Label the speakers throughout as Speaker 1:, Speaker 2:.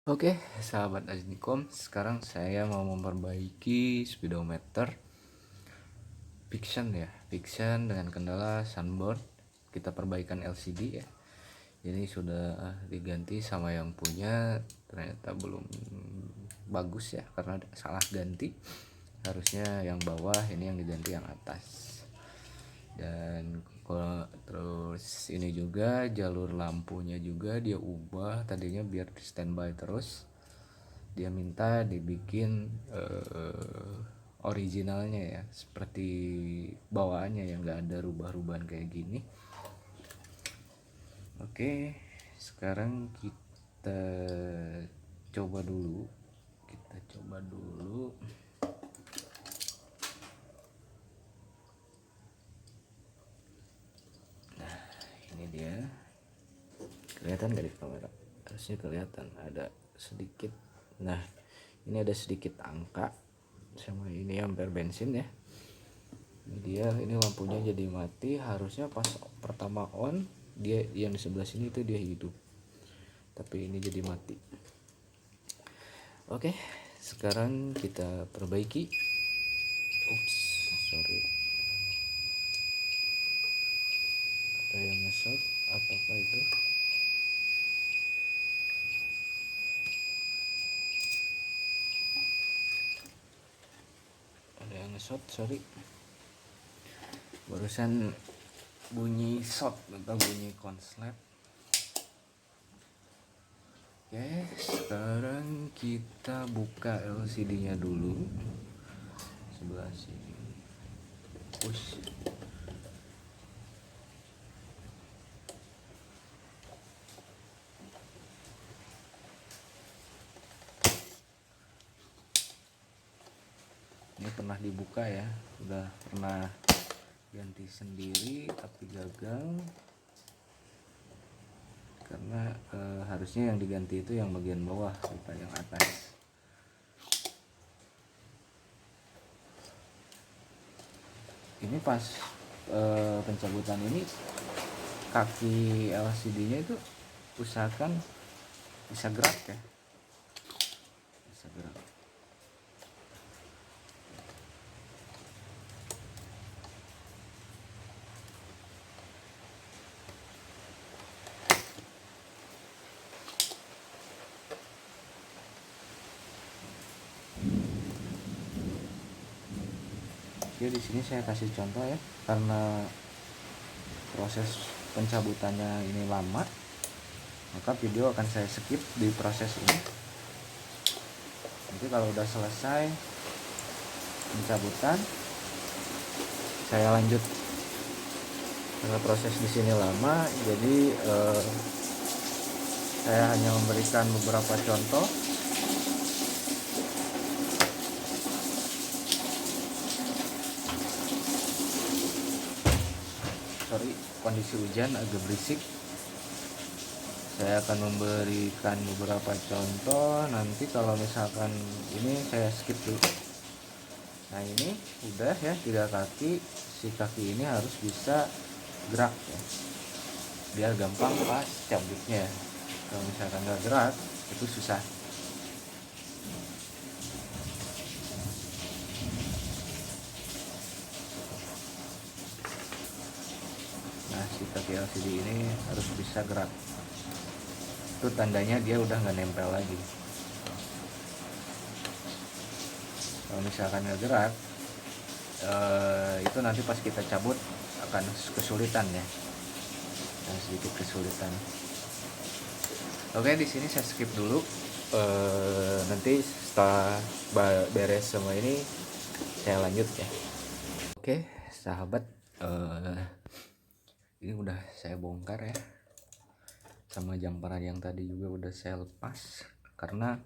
Speaker 1: Oke, sahabat Aznikom, sekarang saya mau memperbaiki speedometer Fiction dengan kendala sunburn. Kita perbaikan LCD ya. Ini sudah diganti sama yang punya, ternyata belum bagus ya karena salah ganti. Harusnya yang bawah, ini yang diganti yang atas. Dan terus ini juga jalur lampunya juga dia ubah, tadinya biar di standby terus dia minta dibikin originalnya ya, seperti bawaannya yang nggak ada rubah-rubahan kayak gini. Oke, sekarang coba dulu kita coba dulu. Nah, ini dia, kelihatan nggak di kamera? Harusnya kelihatan ada sedikit. Nah, ini ada sedikit angka sama ini ampere bensin ya. Ini lampunya jadi mati. Harusnya pas pertama on, dia yang di sebelah sini itu dia hidup, tapi ini jadi mati. Oke, sekarang kita perbaiki. Ups, sorry, ada yang nge-short. Apakah itu? Ada yang nge-short, sorry. Barusan bunyi shot atau bunyi konslet. Oke, sekarang kita buka LCD-nya dulu. Sebelah sini. Push. Ini pernah dibuka ya, udah pernah ganti sendiri tapi gagal karena harusnya yang diganti itu yang bagian bawah bukan yang atas. Ini pas pencabutan ini kaki LCD-nya itu usahakan bisa gerak ya, bisa gerak. Oke, di sini saya kasih contoh ya, karena proses pencabutannya ini lama, maka video akan saya skip di proses ini. Nanti kalau udah selesai pencabutan, saya lanjut. Karena proses di sini lama, jadi saya hanya memberikan beberapa contoh. Sorry, kondisi hujan agak berisik. Saya akan memberikan beberapa contoh. Nanti kalau misalkan ini saya skip dulu. Nah, ini udah ya, 3 kaki. Si kaki ini harus bisa gerak ya, biar gampang pas cabutnya. Kalau misalkan nggak gerak, itu susah. Nah, si kaki LCD ini harus bisa gerak. Itu tandanya dia udah nggak nempel lagi. Kalau misalkan nggak gerak, itu nanti pas kita cabut akan kesulitan ya, dan sedikit kesulitan. Oke, di sini saya skip dulu. Nanti setelah beres semua ini saya lanjut ya. Oke, sahabat, ini udah saya bongkar ya, sama jumper yang tadi juga udah saya lepas karena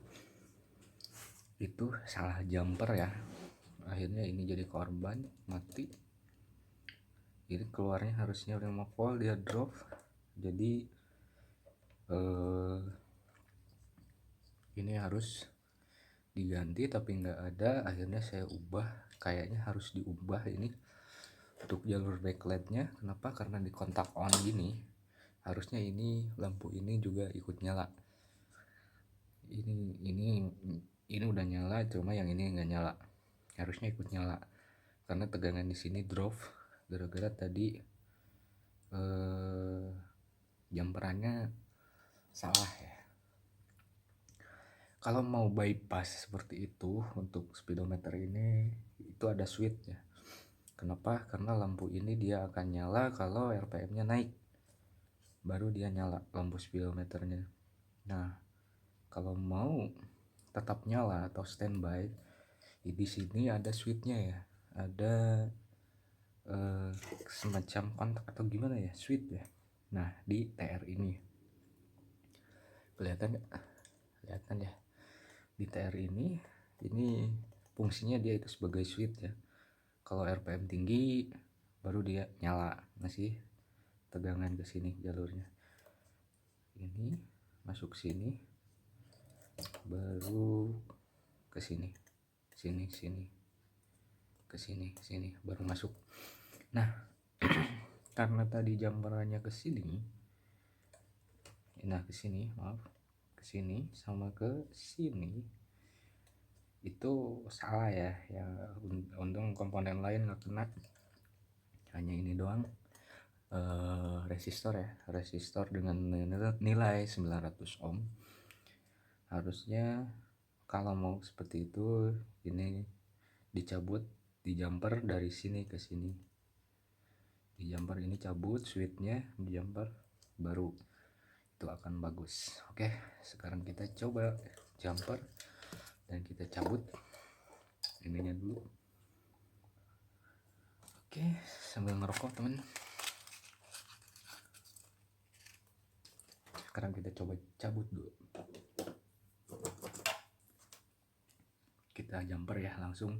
Speaker 1: itu salah jumper ya. Akhirnya ini jadi korban mati. Ini keluarnya harusnya 5 volt, dia drop. Jadi ini harus diganti tapi nggak ada. Akhirnya saya ubah, kayaknya harus diubah ini untuk jalur backlightnya. Kenapa? Karena di kontak on gini harusnya ini lampu ini juga ikut nyala. ini udah nyala, cuma yang ini nggak nyala, harusnya ikut nyala karena tegangan di sini drop gara-gara tadi jumperannya salah ya. Kalau mau bypass seperti itu untuk speedometer ini, itu ada switch ya. Kenapa? Karena lampu ini dia akan nyala kalau RPM-nya naik, baru dia nyala lampu speedometernya. Nah, kalau mau tetap nyala atau standby, di sini ada switchnya ya, ada semacam kontak atau gimana ya, switch ya. Nah, di TR ini kelihatan ya, di TR ini fungsinya dia itu sebagai switch ya. Kalau RPM tinggi baru dia nyala, ngasih tegangan ke sini jalurnya. Ini masuk sini, baru ke sini ke sini baru masuk. Nah, karena tadi jumperannya ke sini, ke sini sama ke sini itu salah ya. Untung komponen lain nggak kena, hanya ini doang. Resistor dengan nilai 900 ohm. Harusnya kalau mau seperti itu, ini dicabut, di jumper dari sini ke sini, di jumper ini cabut switchnya, di jumper baru itu akan bagus. Oke, sekarang kita coba jumper dan kita cabut ininya dulu. Oke, sambil ngerokok temen. Sekarang kita coba cabut dulu. Kita jumper ya langsung.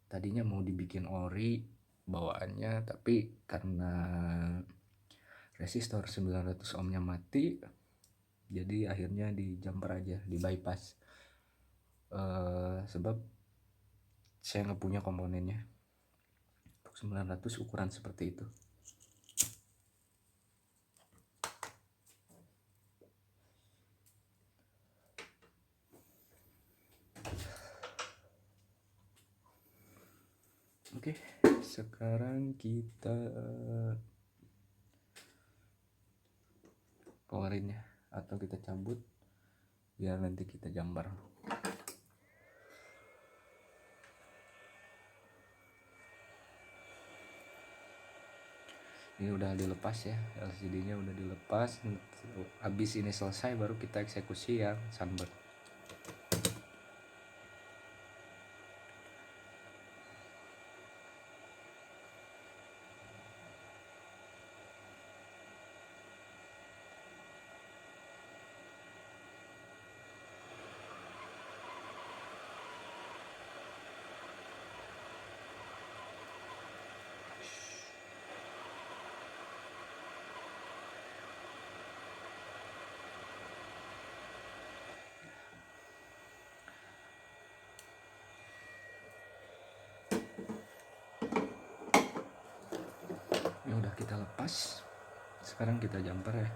Speaker 1: Tadinya mau dibikin ori bawaannya, tapi karena resistor 900 ohmnya mati, jadi akhirnya di jumper aja, di bypass. Sebab saya nggak punya komponennya untuk 900 ukuran seperti itu. Oke, sekarang kita keluarin ya, atau kita cabut biar nanti kita jumper. Ini udah dilepas ya, LCD-nya udah dilepas. Habis ini selesai baru kita eksekusi yang sunbird. Ini udah kita lepas, sekarang kita jumper ya.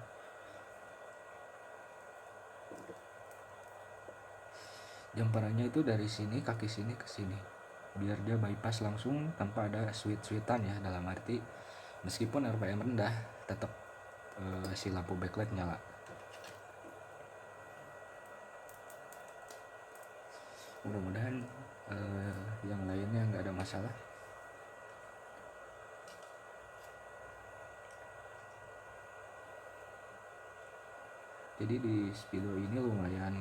Speaker 1: Jumperannya itu dari sini, kaki sini ke sini, biar dia bypass langsung tanpa ada switch-switchan ya. Dalam arti meskipun RPM rendah, tetap si lampu backlight nyala. Mudah-mudahan yang lainnya nggak ada masalah. Jadi di Speedo ini lumayan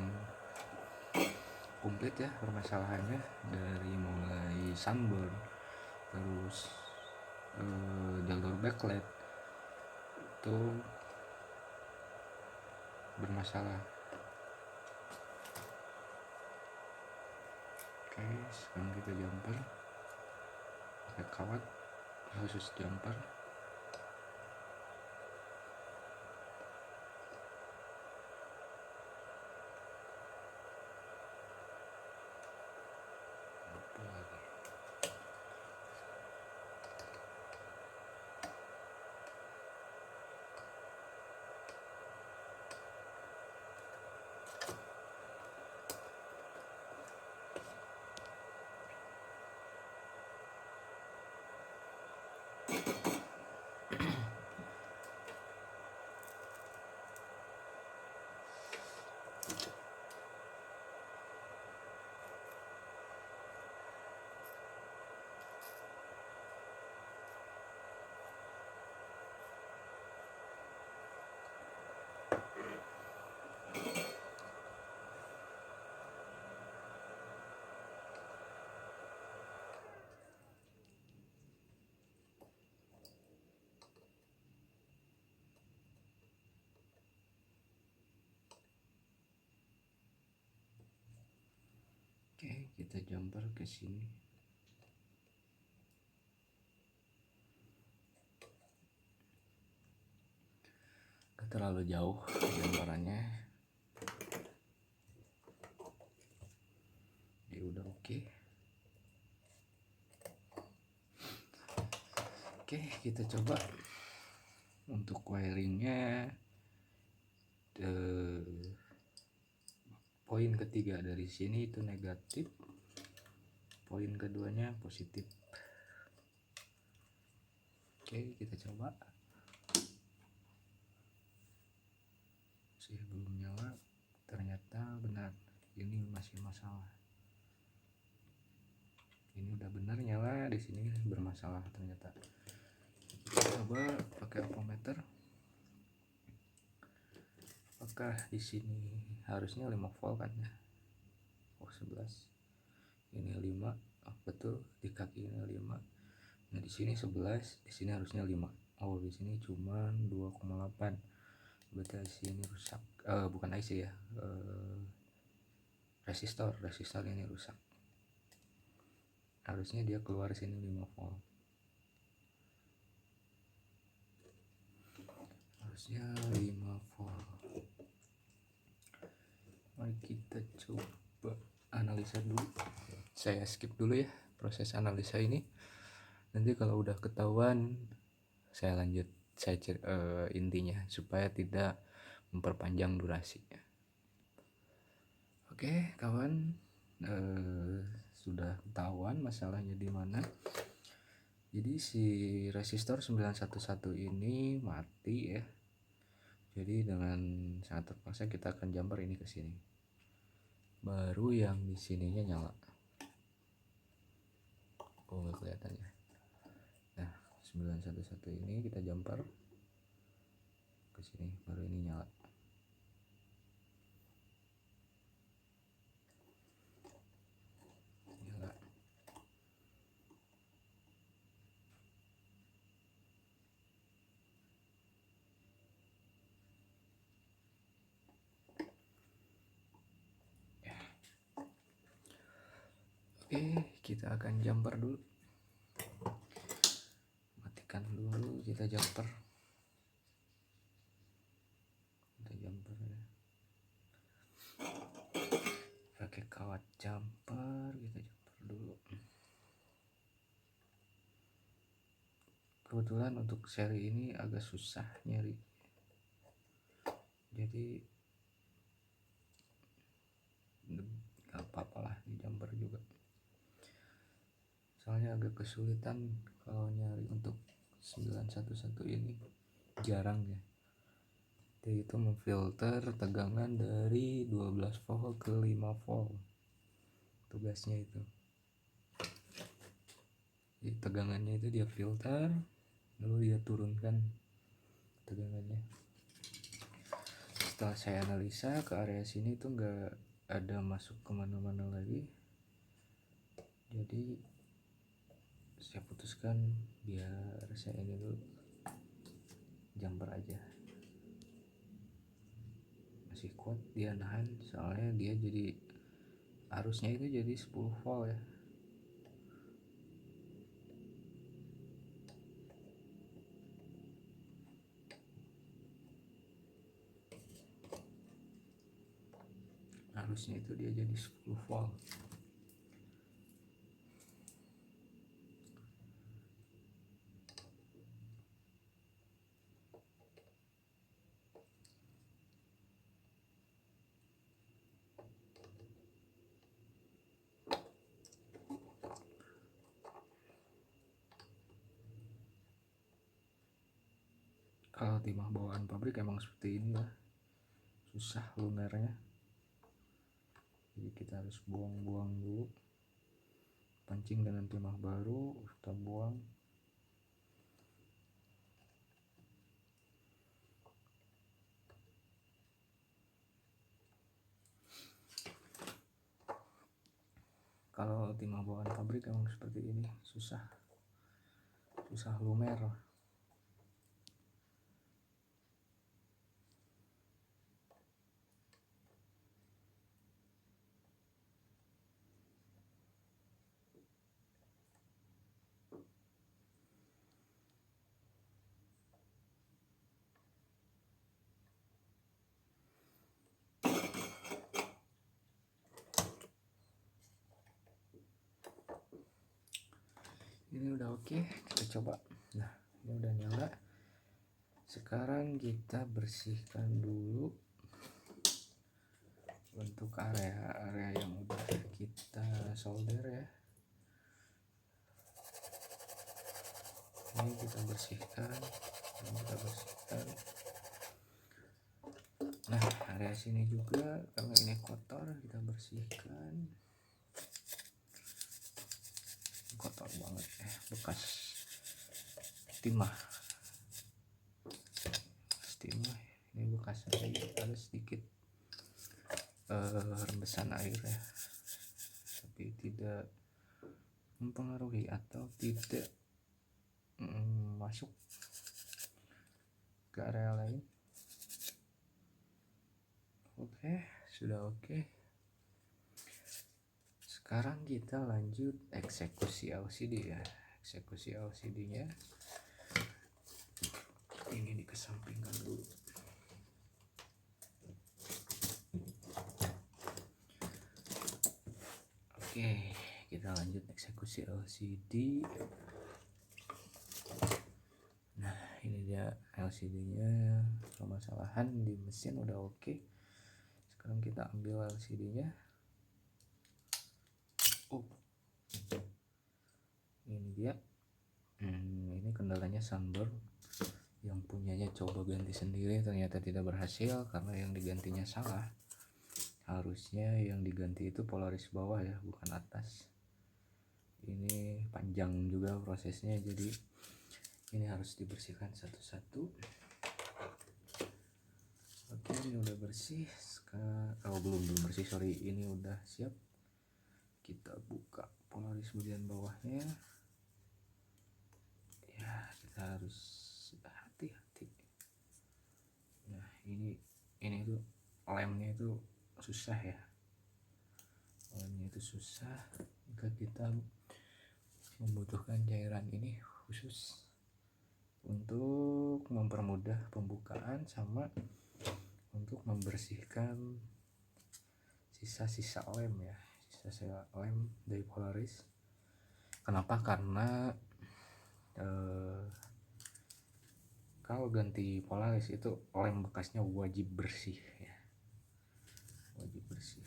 Speaker 1: komplit ya permasalahannya, dari mulai sunburn, terus jalur backlight itu bermasalah. Oke, sekarang kita jumper pakai kawat khusus jumper. Oke, kita jumper ke sini. Gak terlalu jauh jumperannya. Jadi udah oke. Oke, kita coba untuk wiringnya. Poin ketiga dari sini itu negatif, poin keduanya positif. Oke, kita coba. Masih belum nyala, ternyata benar, ini masih masalah. Ini udah benar nyala, di sini bermasalah ternyata. Kita coba pakai ampermeter. Apakah di sini harusnya 5 volt kan ya? Oh, 11. Ini 5. Oh, betul, di kaki ini 5. Nah, di sini 11, di sini harusnya 5. Oh, di sini cuma 2,8. Berarti IC ini rusak. Bukan IC ya. Resistor ini rusak. Harusnya dia keluar sini 5 volt. Harusnya 5 volt. Mari kita coba analisa dulu. Saya skip dulu ya proses analisa ini. Nanti kalau udah ketahuan saya lanjut, intinya supaya tidak memperpanjang durasinya. Oke kawan, sudah ketahuan masalahnya di mana. Jadi si resistor 911 ini mati ya. Jadi dengan sangat terpaksa kita akan jumper ini ke sini. Baru yang di sininya nyala. Oh, nggak kelihatan ya. Nah, 911 ini kita jumper ke sini, baru ini nyala. Nyala. Ya. Oke, kita akan jumper dulu. Matikan dulu, kita jumper. Kita jumper ya. Pakai kawat jumper, kita jumper dulu. Kebetulan untuk seri ini agak susah nyari, jadi gak apa-apa lah di jumper juga. Soalnya agak kesulitan kalau nyari untuk 911 ini, jarang ya. Dia itu memfilter tegangan dari 12 volt ke 5 volt. Tugasnya itu. Jadi tegangannya itu dia filter, lalu dia turunkan tegangannya. Setelah saya analisa ke area sini itu nggak ada masuk kemana-mana lagi, jadi saya putuskan biar saya ini dulu jumper aja. Masih kuat dia nahan, soalnya dia jadi arusnya itu jadi 10 volt ya. Harusnya itu dia jadi 10 volt. Kalau timah bawaan pabrik emang seperti ini lah, susah lumernya. Jadi kita harus buang-buang dulu, pancing dengan timah baru, kita buang. Kalau timah bawaan pabrik emang seperti ini, susah lumer. Ini udah oke, kita coba. Nah, ini udah nyala. Sekarang kita bersihkan dulu untuk area yang udah kita solder ya. Ini kita bersihkan. Nah, area sini juga karena ini kotor, kita bersihkan. Kotor banget ya, bekas timah. Ini bekas ada sedikit rembesan air ya, tapi tidak mempengaruhi atau tidak masuk ke area lain. Oke, sudah oke. Sekarang kita lanjut eksekusi LCD ya. Eksekusi LCD nya ini dikesampingkan dulu. Oke, kita lanjut eksekusi LCD. Nah, ini dia LCD nya. Permasalahan di mesin udah oke. Sekarang kita ambil LCD nya. Ini dia. Ini kendalanya sunburn. Yang punyanya coba ganti sendiri ternyata tidak berhasil karena yang digantinya salah. Harusnya yang diganti itu polaris bawah ya, bukan atas. Ini panjang juga prosesnya, jadi ini harus dibersihkan satu-satu. Oke, ini udah bersih. Sekarang belum bersih, sorry. Ini udah siap. Kita buka polaris bagian bawahnya. Ya, kita harus hati-hati. Nah, ini tuh lemnya itu susah ya. Lemnya itu susah jika kita membutuhkan cairan ini khusus untuk mempermudah pembukaan sama untuk membersihkan sisa-sisa lem ya, sisa-sisa lem dari polaris. Kenapa? Karena kalau ganti polaris itu lem bekasnya wajib bersih ya, wajib bersih.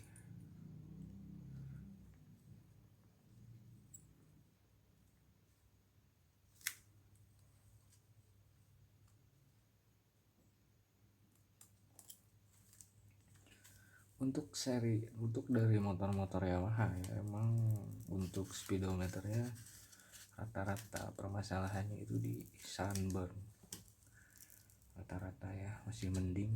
Speaker 1: Untuk dari motor-motor Yamaha ya, emang untuk speedometernya rata-rata permasalahannya itu di sunburn, rata-rata ya, masih mending.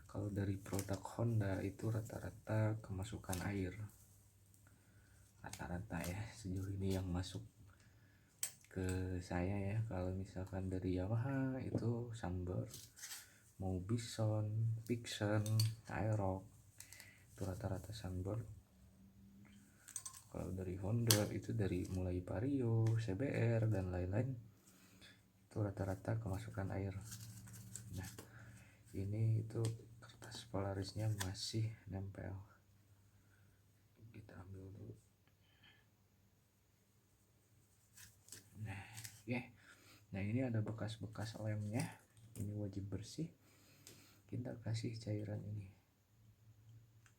Speaker 1: Kalau dari produk Honda itu rata-rata kemasukan air, rata-rata ya sejauh ini yang masuk ke saya ya. Kalau misalkan dari Yamaha itu sunburn, mau Bison, Vixen, Aerox itu rata-rata sunburn. Kalau dari Honda itu dari mulai Vario, CBR dan lain-lain itu rata-rata kemasukan air. Nah, ini itu kertas polarisnya masih nempel. Kita ambil dulu. Nah, oke. Nah, ini ada bekas-bekas lemnya. Ini wajib bersih. Kita kasih cairan ini.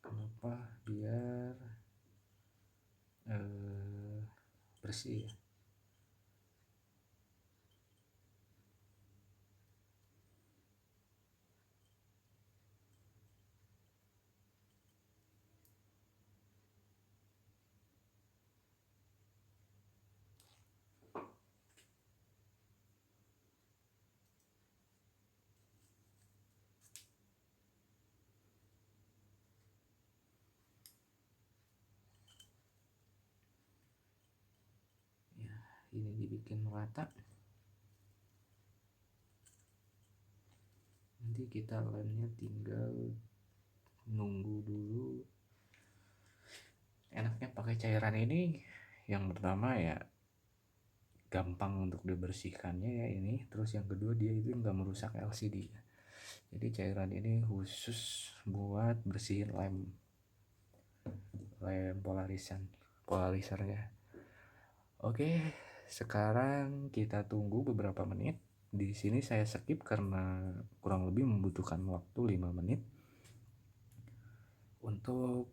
Speaker 1: Kenapa? Biar bersih ya. ini dibikin rata. Nanti kita lemnya tinggal nunggu dulu. Enaknya pakai cairan ini yang pertama ya gampang untuk dibersihkannya ya ini, terus yang kedua dia itu nggak merusak LCD. Jadi cairan ini khusus buat bersihin lem polarisernya. Oke, sekarang kita tunggu beberapa menit. Di sini saya skip karena kurang lebih membutuhkan waktu 5 menit untuk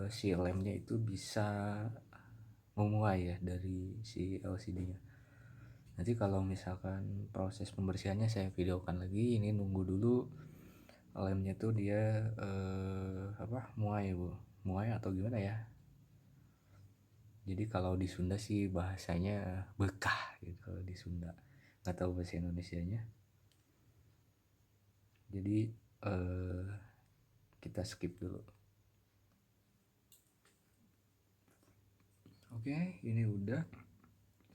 Speaker 1: si lemnya itu bisa memuai ya dari si LCD-nya. Nanti kalau misalkan proses pembersihannya saya videokan lagi. Ini nunggu dulu lemnya tuh dia muai atau gimana ya. Jadi kalau di Sunda sih bahasanya bekah gitu kalau di Sunda. Nggak tahu bahasa Indonesianya. Jadi kita skip dulu. Oke, ini udah.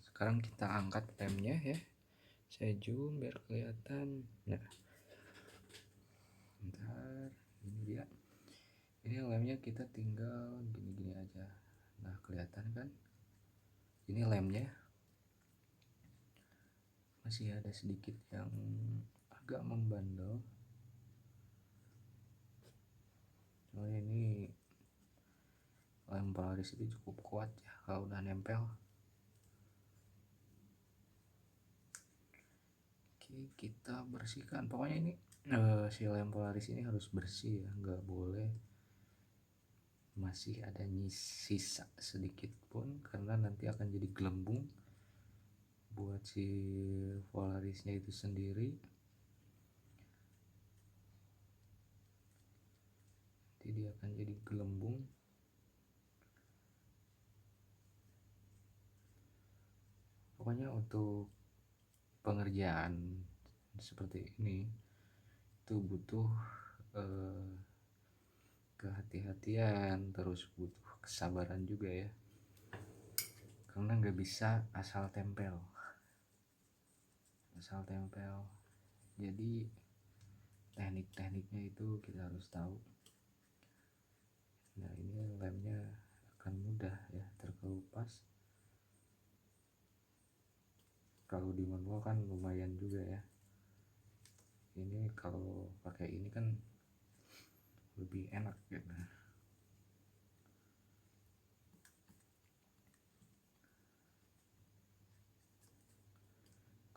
Speaker 1: Sekarang kita angkat lemnya ya. Saya zoom biar kelihatan. Nah, bentar, ini dia. Ini lemnya kita tinggal gini-gini aja. Nah, kelihatan kan? Ini lemnya. Masih ada sedikit yang agak membandel. Oh, ini lem polaris itu cukup kuat ya kalau udah nempel. Oke, kita bersihkan. Pokoknya ini si lem polaris ini harus bersih ya, nggak boleh masih ada sisa sedikit pun karena nanti akan jadi gelembung buat si polarisnya itu sendiri. Nanti dia akan jadi gelembung. Pokoknya untuk pengerjaan seperti ini itu butuh kehati-hatian, terus butuh kesabaran juga ya, karena nggak bisa asal tempel. Jadi teknik-tekniknya itu kita harus tahu. Nah, ini lemnya akan mudah ya terkelupas. Kalau di manual kan lumayan juga ya. Ini kalau pakai ini kan lebih enak gitu.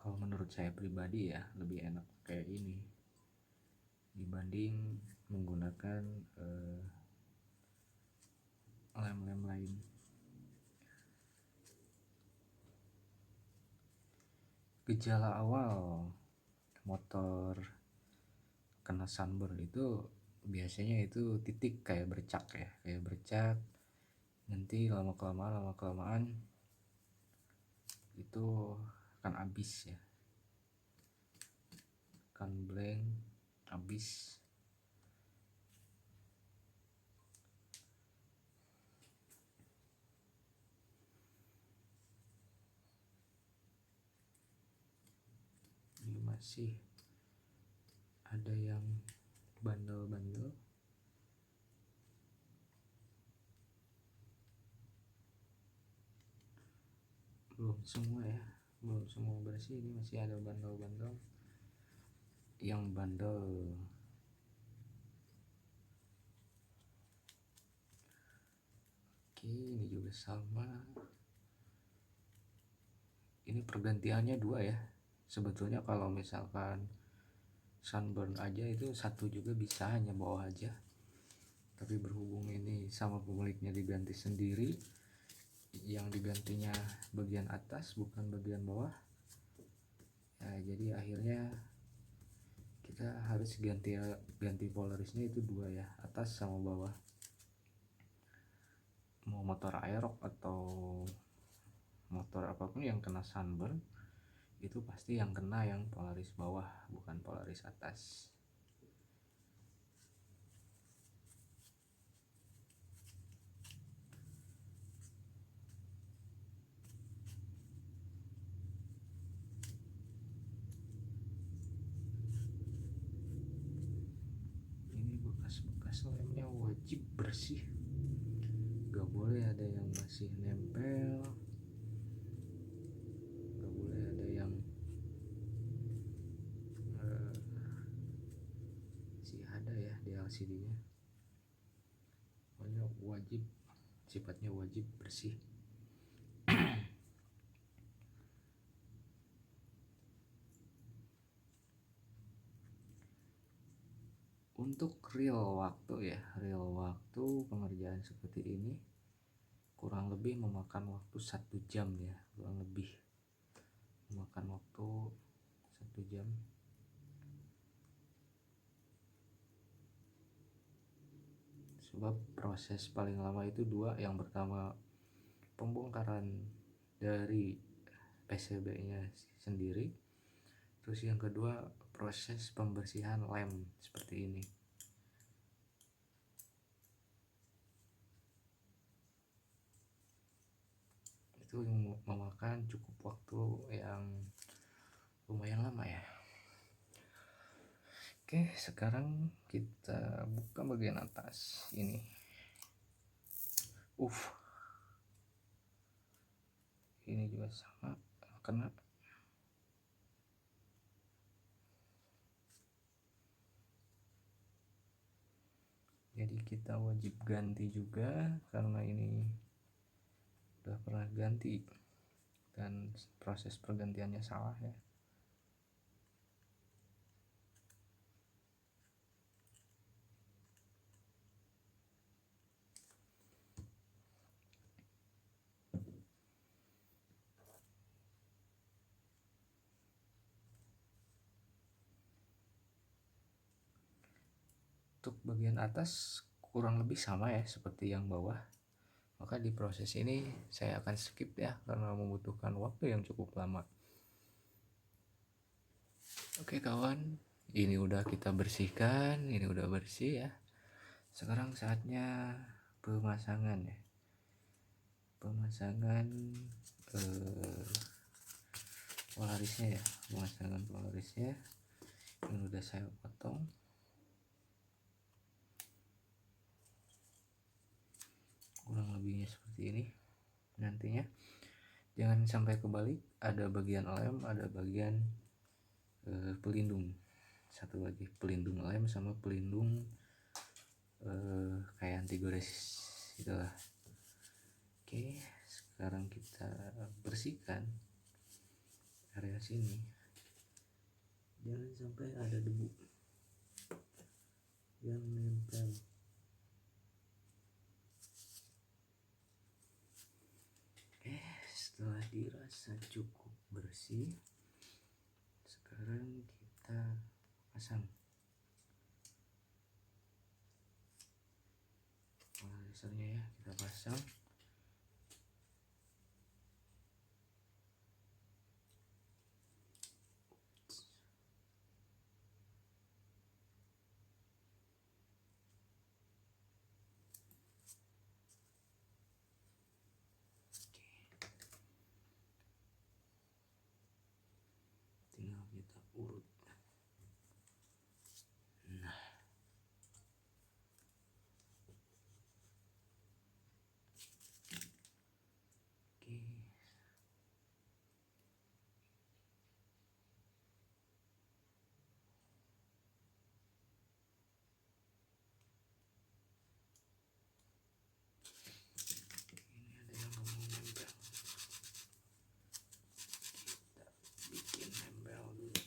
Speaker 1: Kalau menurut saya pribadi ya lebih enak kayak ini dibanding menggunakan lem-lem lain. Gejala awal motor kena sunburn itu biasanya itu titik kayak bercak ya, nanti lama kelamaan itu akan habis ya, akan blank, habis. Ini masih ada yang bandel-bandel. Belum semua bersih, ini masih ada bandel-bandel yang bandel. Oke, ini juga sama. Ini pergantiannya 2 ya. Sebetulnya kalau misalkan sunburn aja itu satu juga bisa, hanya bawah aja. Tapi berhubung ini sama pemiliknya diganti sendiri, yang digantinya bagian atas bukan bagian bawah ya, jadi akhirnya kita harus ganti polarisnya itu 2 ya, atas sama bawah. Mau motor aerox atau motor apapun yang kena sunburn itu pasti yang kena yang polaris bawah, bukan polaris atas. wajib bersih, gak boleh ada yang masih nempel, gak boleh ada yang masih ada ya di LCD nya. Pokoknya wajib, sifatnya wajib bersih. Untuk real waktu ya, real waktu pengerjaan seperti ini kurang lebih memakan waktu 1 jam ya, kurang lebih memakan waktu 1 jam. Sebab proses paling lama itu dua, yang pertama pembongkaran dari PCB nya sendiri, terus yang kedua proses pembersihan lem seperti ini. Itu memakan cukup waktu yang lumayan lama ya. Oke, sekarang kita buka bagian atas ini. Ini juga sama, kena. Jadi kita wajib ganti juga karena ini udah pernah ganti dan proses pergantiannya salah ya. Untuk bagian atas kurang lebih sama ya seperti yang bawah. Maka di proses ini saya akan skip ya karena membutuhkan waktu yang cukup lama. Oke kawan, ini udah kita bersihkan, ini udah bersih ya. Sekarang saatnya pemasangan ya. Pemasangan polarisnya ya, pemasangan polarisnya yang udah saya potong. Kurang lebihnya seperti ini. Nantinya jangan sampai kebalik, ada bagian lem, ada bagian pelindung. Satu lagi pelindung lem sama pelindung kayak anti gores itulah. Oke, sekarang kita bersihkan area sini. Jangan sampai ada debu yang nempel. Setelah dirasa cukup bersih, sekarang kita pasang polarisernya ya, kita pasang. Tinggal kita urut. Nah, oke. Ini ada yang mau nempel. Kita bikin nempel dulu.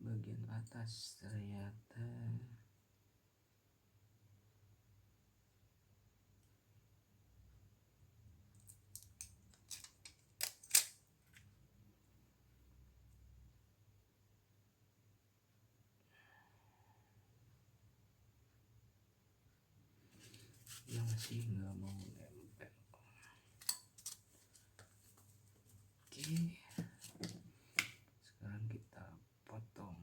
Speaker 1: Bagian atas ternyata yang masih nggak mau nempel. Oke, sekarang kita potong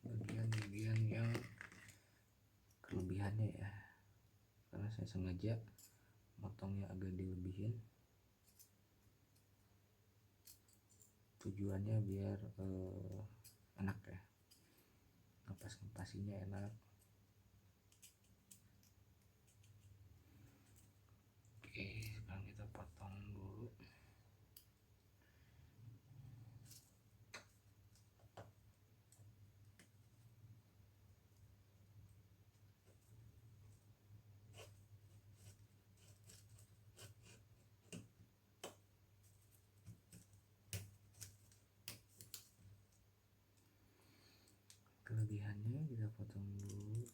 Speaker 1: bagian-bagian yang kelebihannya ya. saya sengaja motongnya agak dilebihin, tujuannya biar enak ya, ngepasinya enak. Oke, sekarang kita potong dulu. Kelebihannya kita potong dulu.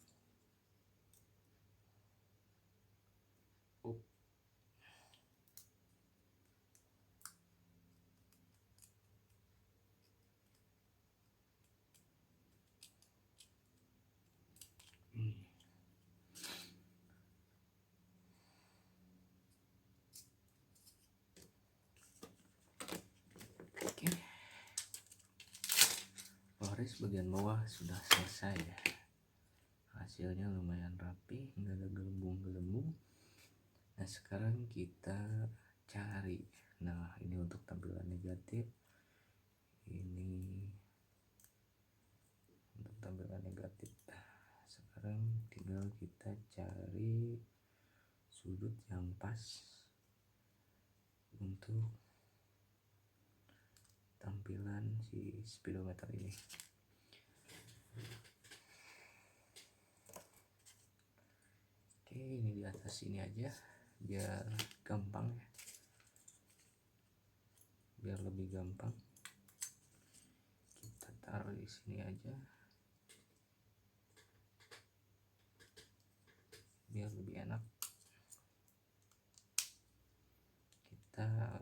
Speaker 1: Oke, Flores bagian bawah sudah selesai ya. Hasilnya lumayan rapi, nggak ada gelembung-gelembung. Nah sekarang kita cari, nah ini untuk tampilan negatif, ini untuk tampilan negatif. Sekarang tinggal kita cari sudut yang pas untuk tampilan si speedometer ini. Oke, ini di atas sini aja biar gampang ya, biar lebih gampang. Kita taruh di sini aja biar lebih enak. Kita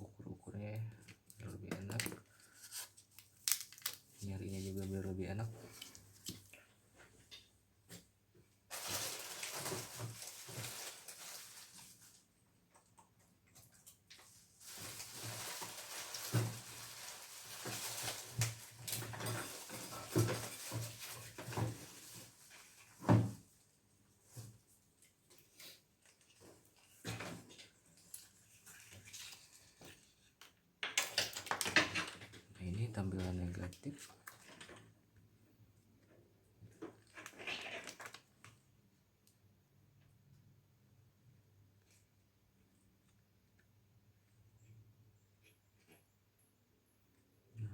Speaker 1: ukur-ukurnya ya, biar lebih enak, nyarinya juga biar lebih enak. Nah, ini tampilan negatif.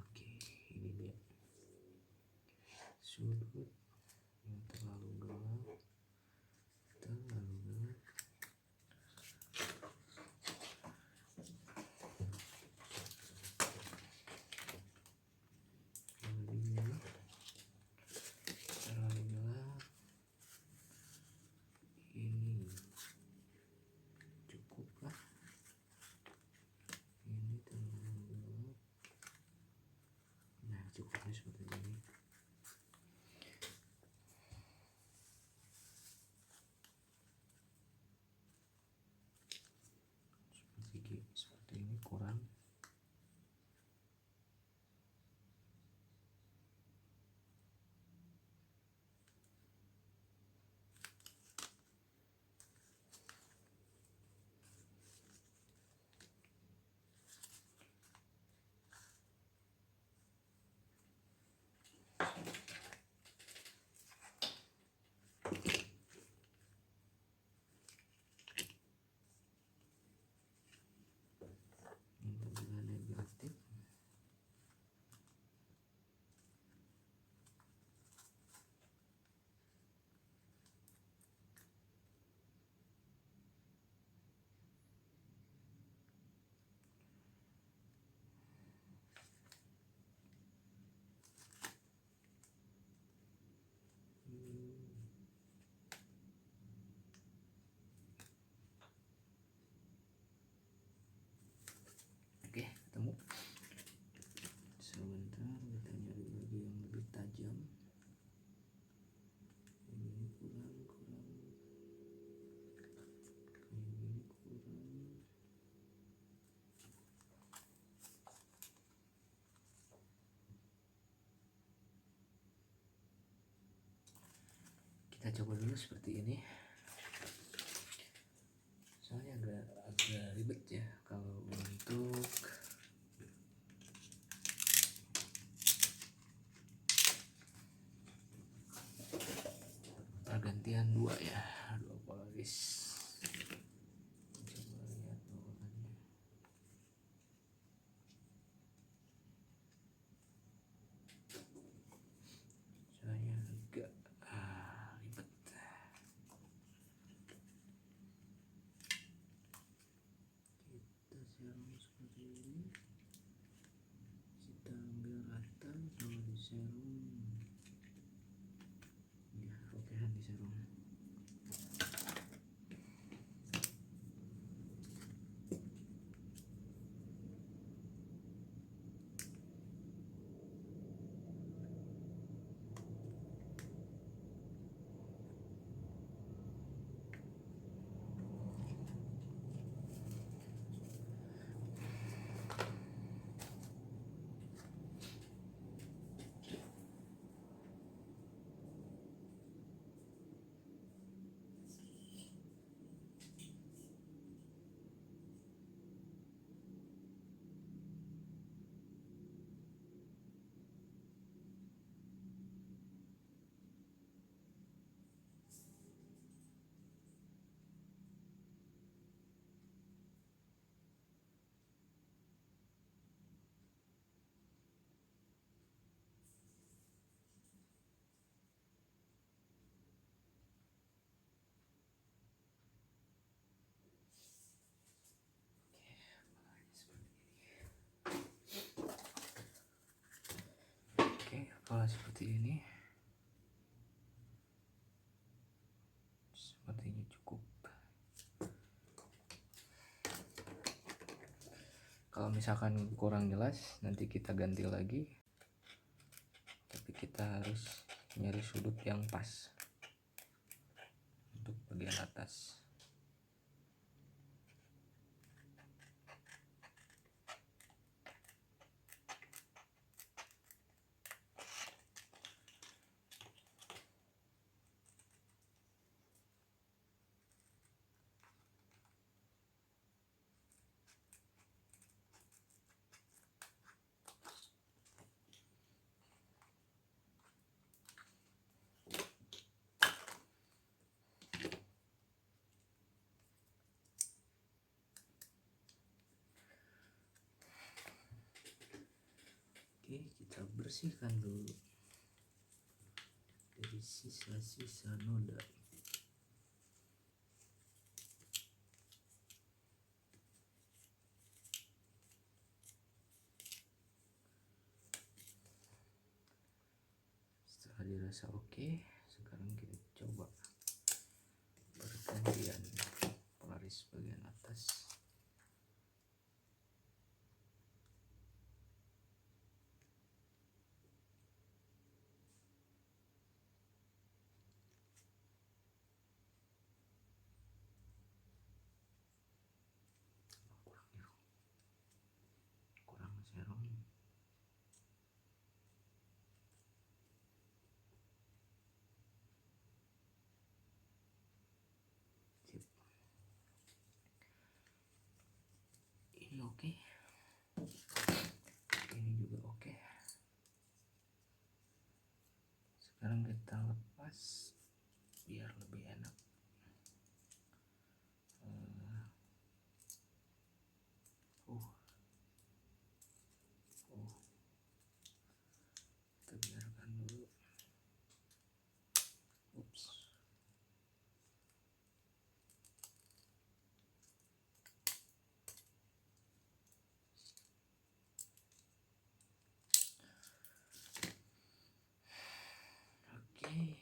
Speaker 1: Oke, ini dia sudut yang terlalu gelap, terlalu gelap. Terlalu gelap. Ini cukup lah. Ini terlalu gelap. Nah cukupnya seperti ini. Seperti ini kurang. Ini tampilan negatif. Oke, ketemu. Sebentar kita nyari lagi yang lebih tajam. Ini kurang. Ini kurang. Kita coba dulu seperti ini. agak ribet ya kalau untuk pergantian dua ya, dua polaris. Coba lihat bawaannya. Saya agak ribet. Kita serum seperti ini, kita ambil rata kalau di serum ya, oke di serum. Oke, pola seperti ini sepertinya cukup. Kalau misalkan kurang jelas nanti kita ganti lagi, tapi kita harus nyari sudut yang pas untuk bagian atas. Oke, kita bersihkan dulu dari sisa-sisa noda. Setelah dirasa oke, sekarang kita coba pergantian polaris bagian atas. Kurang serum. Sip. Ini oke. Ini juga oke. Sekarang kita lepas biar lebih enak. Kita biarkan dulu. Ups. Oke.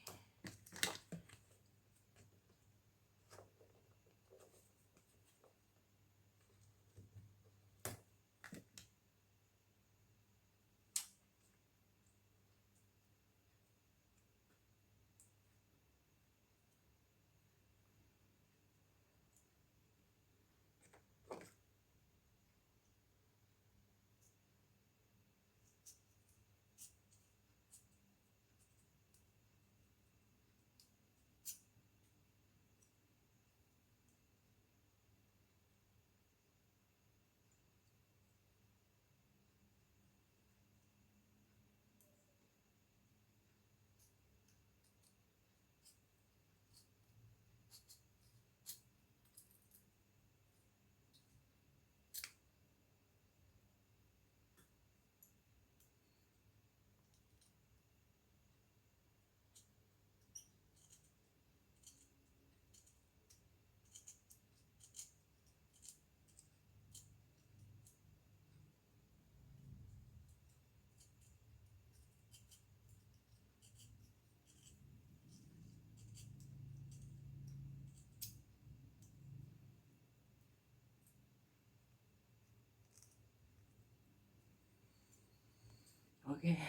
Speaker 1: Oke,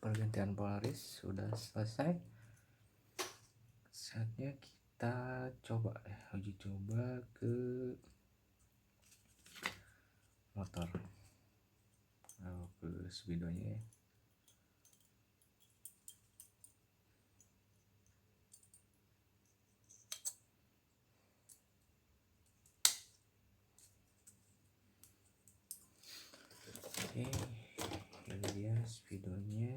Speaker 1: pergantian Polaris sudah selesai. Saatnya kita coba uji coba ke motor. Ke speedonya ya. Oke, ini dia speedonya.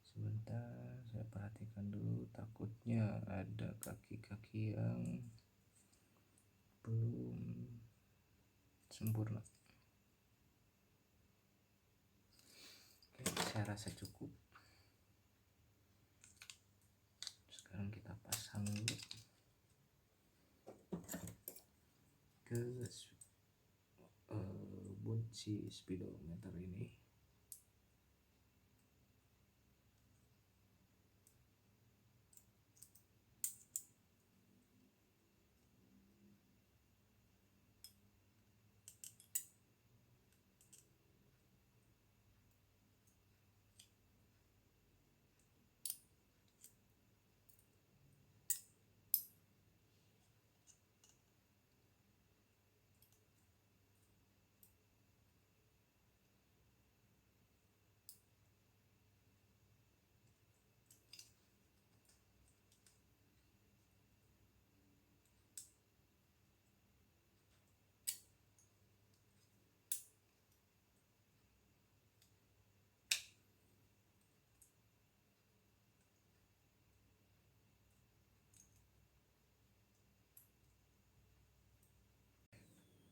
Speaker 1: Sebentar, saya perhatikan dulu, takutnya ada kaki-kaki yang belum sempurna. Oke, saya rasa cukup. Sekarang kita pasang dulu ke bunci speedometer ini.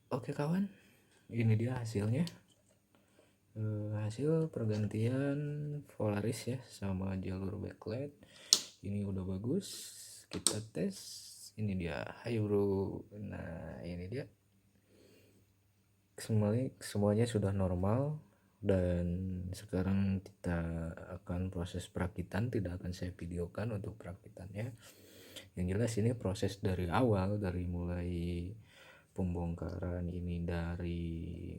Speaker 1: Oke kawan, ini dia hasilnya. Hasil pergantian Polaris ya sama jalur backlight ini udah bagus. Kita tes, ini dia. Ayo bro, nah ini dia, semuanya sudah normal. Dan sekarang kita akan proses perakitan, tidak akan saya videokan untuk perakitannya. Yang jelas ini proses dari awal, dari mulai pembongkaran ini dari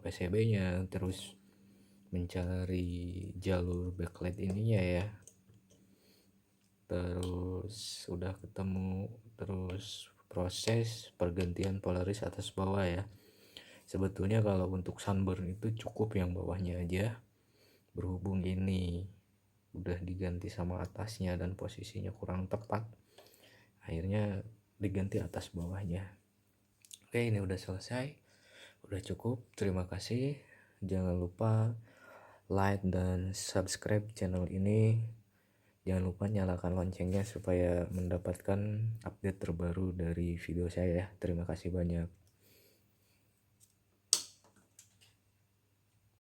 Speaker 1: PCB-nya, terus mencari jalur backlight ininya ya, terus sudah ketemu, terus proses pergantian Polaris atas bawah ya. Sebetulnya kalau untuk sunburn itu cukup yang bawahnya aja, berhubung ini udah diganti sama atasnya dan posisinya kurang tepat, akhirnya diganti atas bawahnya. Oke, ini udah selesai, udah cukup. Terima kasih, jangan lupa like dan subscribe channel ini. Jangan lupa nyalakan loncengnya supaya mendapatkan update terbaru dari video saya ya. Terima kasih banyak.